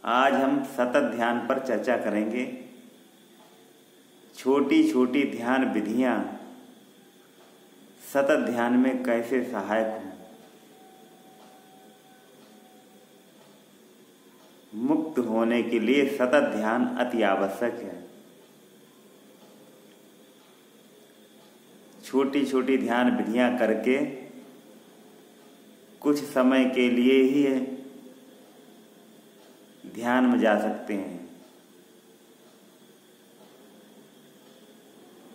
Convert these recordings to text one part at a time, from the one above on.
आज हम सतत ध्यान पर चर्चा करेंगे। छोटी छोटी ध्यान विधियां सतत ध्यान में कैसे सहायक हों। मुक्त होने के लिए सतत ध्यान अति आवश्यक है। छोटी छोटी ध्यान विधियां करके कुछ समय के लिए ही ध्यान में जा सकते हैं,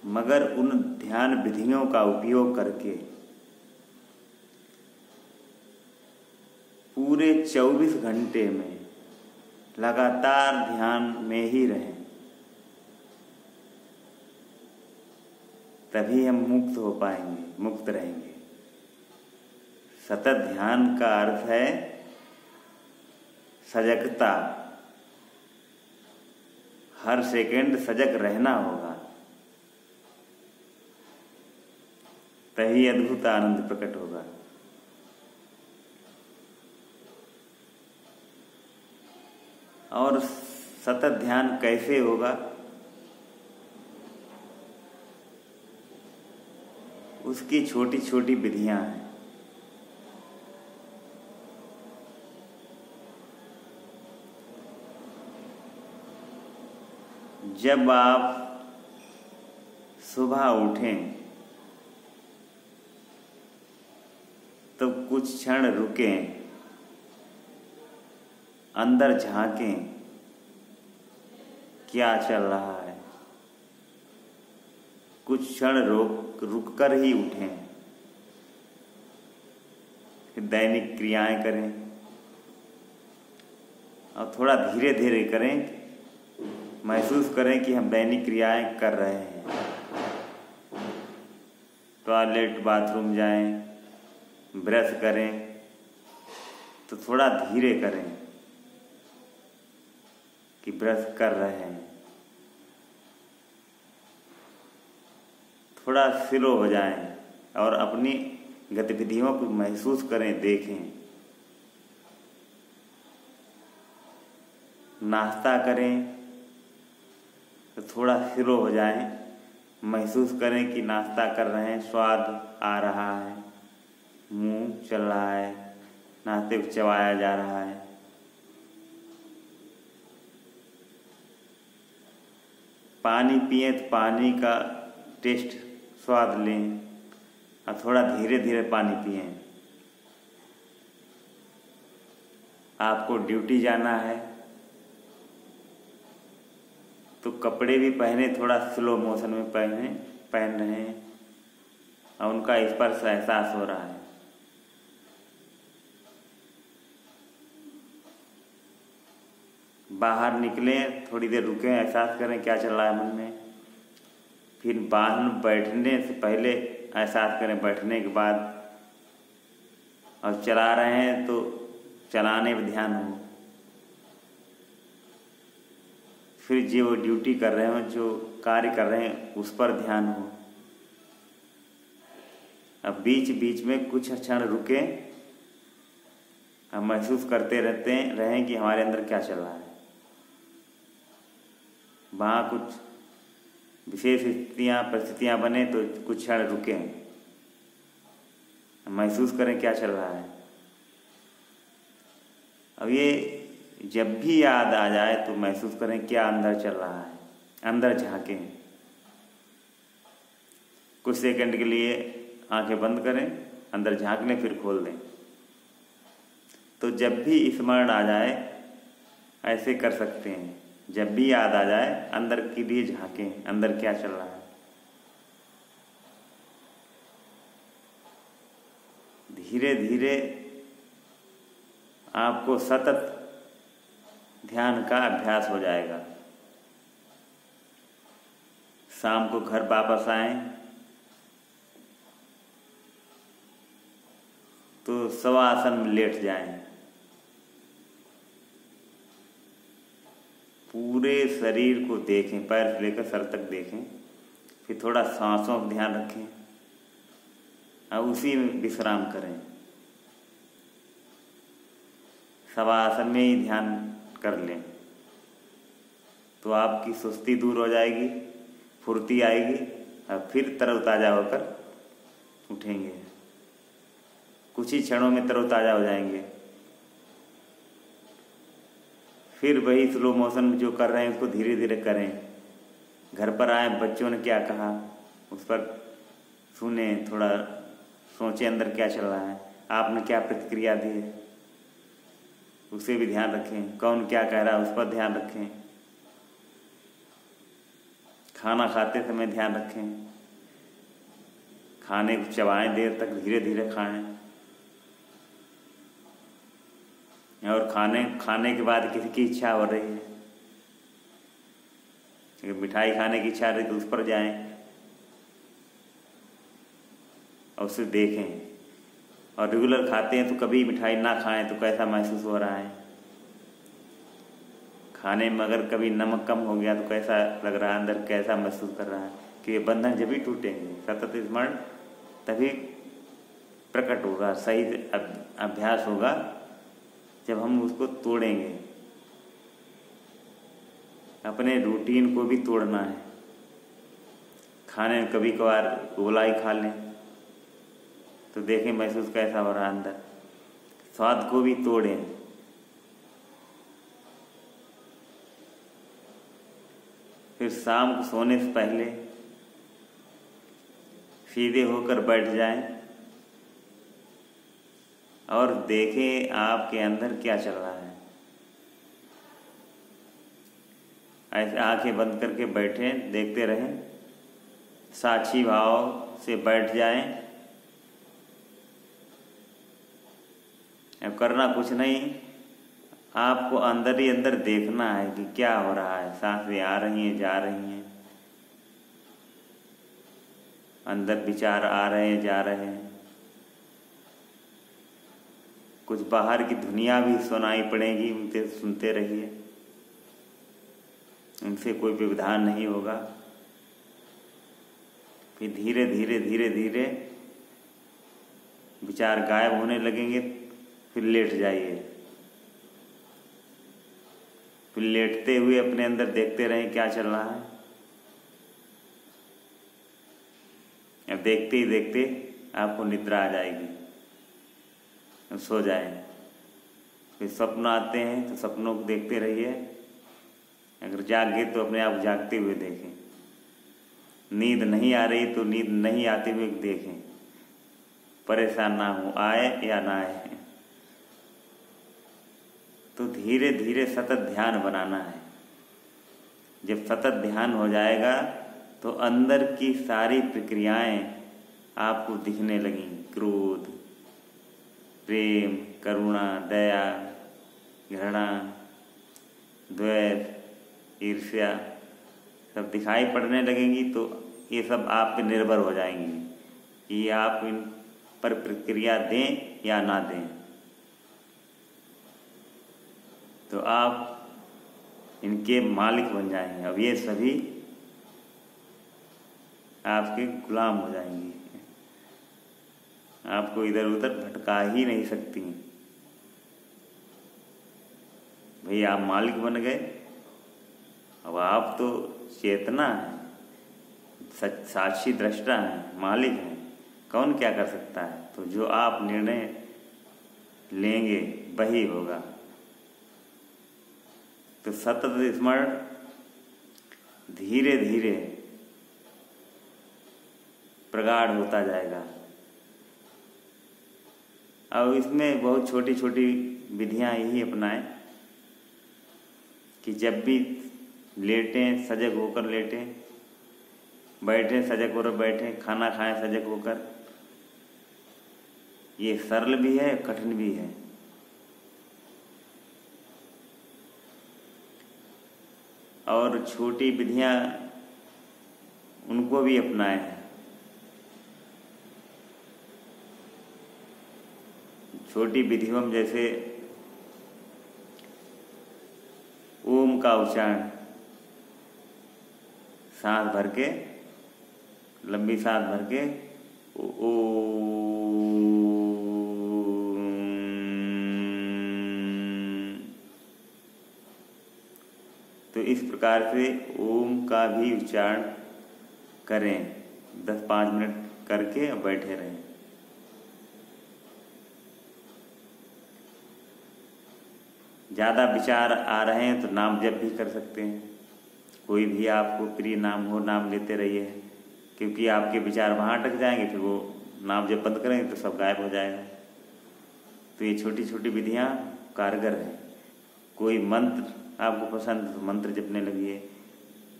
मगर उन ध्यान विधियों का उपयोग करके पूरे 24 घंटे में लगातार ध्यान में ही रहें, तभी हम मुक्त हो पाएंगे, मुक्त रहेंगे। सतत ध्यान का अर्थ है सजगता। हर सेकंड सजग रहना होगा, तभी अद्भुत आनंद प्रकट होगा। और सतत ध्यान कैसे होगा, उसकी छोटी छोटी विधियां हैं। जब आप सुबह उठें तो कुछ क्षण रुकें, अंदर झांकें, क्या चल रहा है। कुछ क्षण रुककर ही उठें, फिर दैनिक क्रियाएं करें और थोड़ा धीरे धीरे करें। महसूस करें कि हम दैनिक क्रियाएं कर रहे हैं। टॉयलेट, बाथरूम जाएं, ब्रश करें तो थोड़ा धीरे करें कि ब्रश कर रहे हैं। थोड़ा स्लो हो जाएं और अपनी गतिविधियों को महसूस करें, देखें। नाश्ता करें तो थोड़ा स्लो हो जाएं, महसूस करें कि नाश्ता कर रहे हैं, स्वाद आ रहा है, मुंह चल रहा है, नाश्ते को चबाया जा रहा है। पानी पिए तो पानी का टेस्ट, स्वाद लें और थोड़ा धीरे धीरे पानी पिए। आपको ड्यूटी जाना है तो कपड़े भी पहने, थोड़ा स्लो मोशन में पहन रहे हैं और उनका स्पर्श एहसास हो रहा है। बाहर निकलें, थोड़ी देर रुकें, एहसास करें क्या चल रहा है मन में। फिर वाहन बैठने से पहले एहसास करें, बैठने के बाद। और चला रहे हैं तो चलाने पर ध्यान हो। फिर जो ड्यूटी कर रहे हो, जो कार्य कर रहे हैं, उस पर ध्यान हो। अब बीच बीच में कुछ क्षण रुकें, हम महसूस करते रहें कि हमारे अंदर क्या चल रहा है। वहाँ कुछ विशेष परिस्थितियाँ बने तो कुछ क्षण रुकें, महसूस करें क्या चल रहा है। अब ये जब भी याद आ जाए तो महसूस करें क्या अंदर चल रहा है, अंदर झांकें। कुछ सेकंड के लिए आंखें बंद करें, अंदर झांक लें, फिर खोल दें। तो जब भी स्मरण आ जाए ऐसे कर सकते हैं। जब भी याद आ जाए अंदर के लिए झांकें, अंदर क्या चल रहा है। धीरे धीरे आपको सतत ध्यान का अभ्यास हो जाएगा। शाम को घर वापस आएं तो शवासन में लेट जाएं। पूरे शरीर को देखें, पैर से लेकर सर तक देखें। फिर थोड़ा सांसों का ध्यान रखें और उसी में विश्राम करें। शवासन में ही ध्यान कर लें तो आपकी सुस्ती दूर हो जाएगी, फुर्ती आएगी और फिर तरोताज़ा होकर उठेंगे। कुछ ही क्षणों में तरोताज़ा हो जाएंगे। फिर वही स्लो मोशन में जो कर रहे हैं उसको धीरे धीरे करें। घर पर आए, बच्चों ने क्या कहा उस पर सुने, थोड़ा सोचें अंदर क्या चल रहा है, आपने क्या प्रतिक्रिया दी है उसे भी ध्यान रखें। कौन क्या कह रहा है उस पर ध्यान रखें। खाना खाते समय ध्यान रखें। खाने को चबाएं, देर तक धीरे धीरे खाएं। और खाने के बाद किसी की इच्छा हो रही है, अगर मिठाई खाने की इच्छा रही तो उस पर जाएं और उसे देखें। और रेगुलर खाते हैं तो कभी मिठाई ना खाएं तो कैसा महसूस हो रहा है। खाने में अगर कभी नमक कम हो गया तो कैसा लग रहा है, अंदर कैसा महसूस कर रहा है। कि ये बंधन जब भी टूटेंगे, सतत स्मरण तभी प्रकट होगा, सही अभ्यास होगा जब हम उसको तोड़ेंगे। अपने रूटीन को भी तोड़ना है। खाने में कभी कभार गोला ही खा लें तो देखें महसूस कैसा हो रहा है अंदर। स्वाद को भी तोड़ें। फिर शाम को सोने से पहले सीधे होकर बैठ जाएं और देखें आपके अंदर क्या चल रहा है। ऐसे आंखें बंद करके बैठें, देखते रहें। साक्षी भाव से बैठ जाएं। अब करना कुछ नहीं, आपको अंदर ही अंदर देखना है कि क्या हो रहा है। सांसें आ रही हैं, जा रही हैं, अंदर विचार आ रहे हैं, जा रहे हैं। कुछ बाहर की दुनिया भी सुनाई पड़ेगी, उनसे सुनते रहिए। उनसे कोई व्यवधान नहीं होगा। फिर धीरे धीरे धीरे धीरे विचार गायब होने लगेंगे। फिर लेट जाइए। फिर लेटते हुए अपने अंदर देखते रहें क्या चल रहा है। अब देखते ही देखते आपको निद्रा आ जाएगी, अब सो जाएं। फिर स्वप्न आते हैं तो सपनों को देखते रहिए। अगर जागे तो अपने आप जागते हुए देखें। नींद नहीं आ रही तो नींद नहीं आते हुए देखें। परेशान ना हो, आए या ना आए। तो धीरे धीरे सतत ध्यान बनाना है। जब सतत ध्यान हो जाएगा तो अंदर की सारी प्रक्रियाएं आपको दिखने लगेंगी। क्रोध, प्रेम, करुणा, दया, घृणा, द्वेष, ईर्ष्या सब दिखाई पड़ने लगेंगी। तो ये सब आप पे निर्भर हो जाएंगी कि आप इन पर प्रतिक्रिया दें या ना दें। तो आप इनके मालिक बन जाएंगे। अब ये सभी आपके गुलाम हो जाएंगी। आपको इधर उधर भटका ही नहीं सकती। भाई आप मालिक बन गए। अब आप तो चेतना है, साक्षी दृष्टा है, मालिक है। कौन क्या कर सकता है। तो जो आप निर्णय लेंगे वही होगा। तो सतत स्मरण धीरे धीरे प्रगाढ़ होता जाएगा। अब इसमें बहुत छोटी छोटी विधियां यही अपनाएं कि जब भी लेटें सजग होकर लेटें, बैठें सजग होकर बैठें, खाना खाएं सजग होकर। ये सरल भी है, कठिन भी है। और छोटी विधियां उनको भी अपनाएं। छोटी विधियों में जैसे ओम का उच्चारण, सांस भर के, लंबी सांस भर के ओ, तो इस प्रकार से ओम का भी उच्चारण करें। 10-5 मिनट करके अब बैठे रहें। ज़्यादा विचार आ रहे हैं तो नाम जप भी कर सकते हैं। कोई भी आपको प्रिय नाम हो, नाम लेते रहिए, क्योंकि आपके विचार वहाँ अटक जाएंगे, फिर वो नाम जब बंद करेंगे तो सब गायब हो जाएगा। तो ये छोटी छोटी विधियाँ कारगर हैं। कोई मंत्र आपको पसंद तो मंत्र जपने लगिए,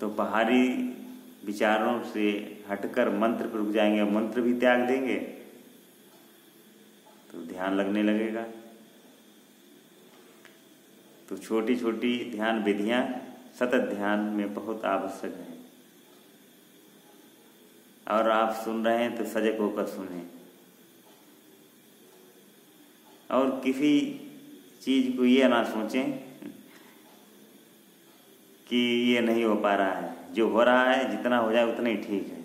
तो बाहरी विचारों से हटकर मंत्र पर रुक जाएंगे, और मंत्र भी त्याग देंगे तो ध्यान लगने लगेगा। तो छोटी छोटी ध्यान विधियाँ सतत ध्यान में बहुत आवश्यक हैं। और आप सुन रहे हैं तो सजग होकर सुने, और किसी चीज़ को ये ना सोचें कि ये नहीं हो पा रहा है। जो हो रहा है जितना हो जाए उतना ही ठीक है।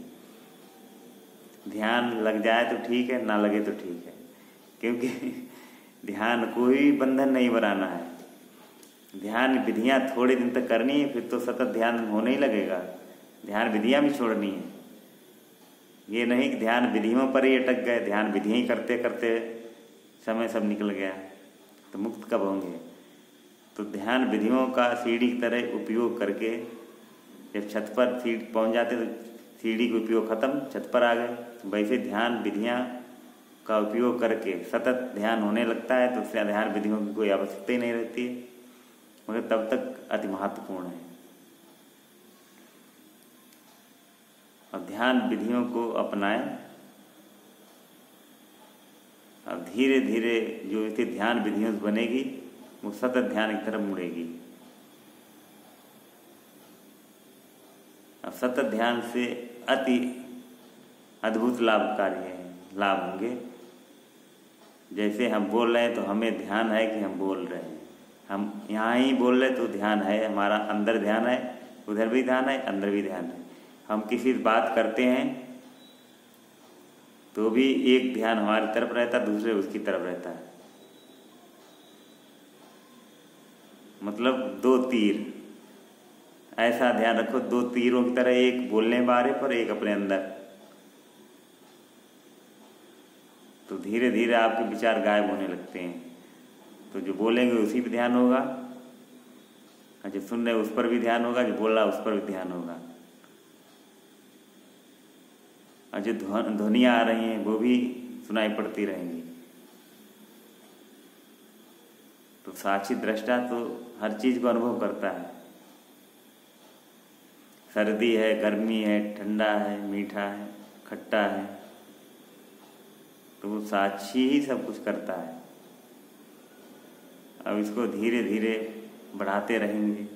ध्यान लग जाए तो ठीक है, ना लगे तो ठीक है, क्योंकि ध्यान कोई बंधन नहीं बनाना है। ध्यान विधियाँ थोड़े दिन तक करनी है, फिर तो सतत ध्यान होने ही लगेगा। ध्यान विधियाँ भी छोड़नी है। ये नहीं कि ध्यान विधियों पर ही अटक गए, ध्यान विधियाँ ही करते करते समय सब निकल गया, तो मुक्त कब होंगे। तो ध्यान विधियों का सीढ़ी की तरह उपयोग करके जब छत पर सीढ़ी पहुँच जाते तो सीढ़ी का उपयोग खत्म, छत पर आ गए। वैसे ध्यान विधियाँ का उपयोग करके सतत ध्यान होने लगता है, तो उससे ध्यान विधियों की कोई आवश्यकता ही नहीं रहती है, मगर तब तक अति महत्वपूर्ण है। अब ध्यान विधियों को अपनाएं। अब धीरे धीरे जो इसे ध्यान विधियों से बनेगी वो सतत ध्यान की तरफ मुड़ेगी। अब सतत ध्यान से अति अद्भुत लाभकारी लाभ होंगे। जैसे हम बोल रहे हैं तो हमें ध्यान है कि हम बोल रहे हैं, हम यहाँ ही बोल रहे तो ध्यान है, हमारा अंदर ध्यान है, उधर भी ध्यान है, अंदर भी ध्यान है। हम किसी बात करते हैं तो भी एक ध्यान हमारी तरफ रहता है, दूसरे उसकी तरफ रहता है। मतलब 2 तीर, ऐसा ध्यान रखो, 2 तीरों की तरह, एक बोलने वाले पर, एक अपने अंदर। तो धीरे धीरे आपके विचार गायब होने लगते हैं। तो जो बोलेंगे उसी पर ध्यान होगा, जो सुन रहे उस पर भी ध्यान होगा, जो बोल रहा उस पर भी ध्यान होगा, और जो ध्वनियाँ आ रही हैं वो भी सुनाई पड़ती रहेंगी। तो साक्षी दृष्टा तो हर चीज़ को अनुभव करता है। सर्दी है, गर्मी है, ठंडा है, मीठा है, खट्टा है, तो वो साक्षी ही सब कुछ करता है। अब इसको धीरे धीरे बढ़ाते रहेंगे।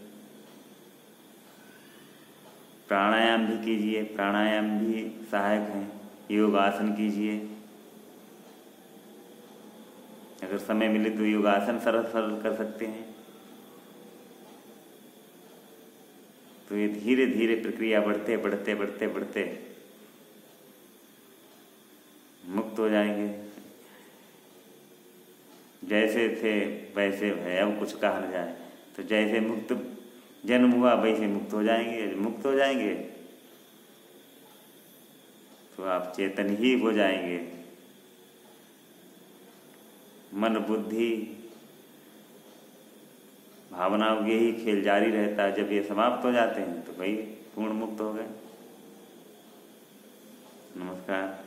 प्राणायाम भी कीजिए, प्राणायाम भी सहायक हैं। योगासन कीजिए, अगर समय मिले तो योगासन सरल सरल कर सकते हैं। तो ये धीरे धीरे प्रक्रिया बढ़ते बढ़ते बढ़ते बढ़ते मुक्त हो जाएंगे। जैसे थे वैसे है, अब कुछ कहा न जाए। तो जैसे मुक्त जन्म हुआ वैसे मुक्त हो जाएंगे। मुक्त हो जाएंगे तो आप चेतन ही हो जाएंगे। मन बुद्धि भावनाओं के ही खेल जारी रहता है। जब ये समाप्त हो जाते हैं तो भाई पूर्ण मुक्त हो गए। नमस्कार।